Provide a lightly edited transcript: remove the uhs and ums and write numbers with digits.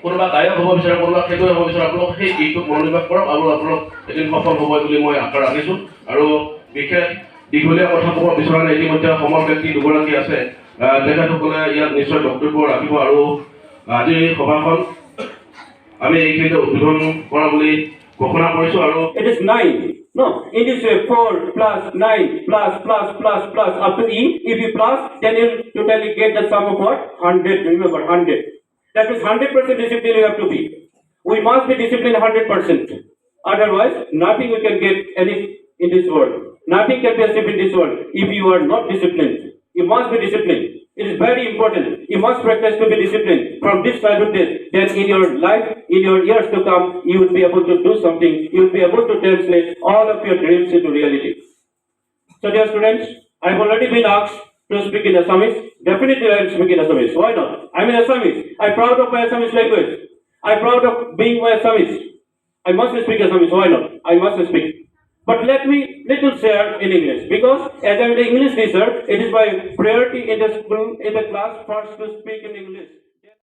কোনোবা গায়ক হ'ব বিচাৰে কোনোবা খেলুৱৈ হ'ব বিচাৰে আপোনালোক সেই দিশটোত মনোনিৱেশ কৰক আৰু আপোনালোক এদিন সফল হ'ব বুলি মই আশা ৰাখিছোঁ আৰু বিশেষ দীঘলীয়া কথা ক'ব বিচৰা নাই ইতিমধ্যে সমৰ ব্যক্তি দুগৰাকী আছে তেখেতসকলে ইয়াত নিশ্চয় বক্তব্য ৰাখিব আৰু আজিৰ সভাখন আমি এইখিনিতে উদ্বোধন কৰা বুলি ঘোষণা কৰিছোঁ আৰু it is 9. No, in this way 4 plus 9 plus plus plus plus up to E. If you plus, then you totally get the sum of what? 100. Remember 100. That means 100% discipline you have to be. We must be disciplined 100%. Otherwise, nothing we can get any in this world. Nothing can be achieved in this world if you are not disciplined. You must be disciplined. It is very important. You must practice to be disciplined from this childhood days. Then in your life, in your years to come, you will be able to do something. You will be able to translate all of your dreams into reality. So dear students, I have already been asked to speak in Assamese. Definitely I will speak in Assamese. Why not? I am in Assamese. I am proud of my Assamese language. I am proud of being my Assamese. I must speak Assamese. Why not? I must speak. But let me little share in English because as I am an English teacher, it is my priority in the school, in the class first to speak in English.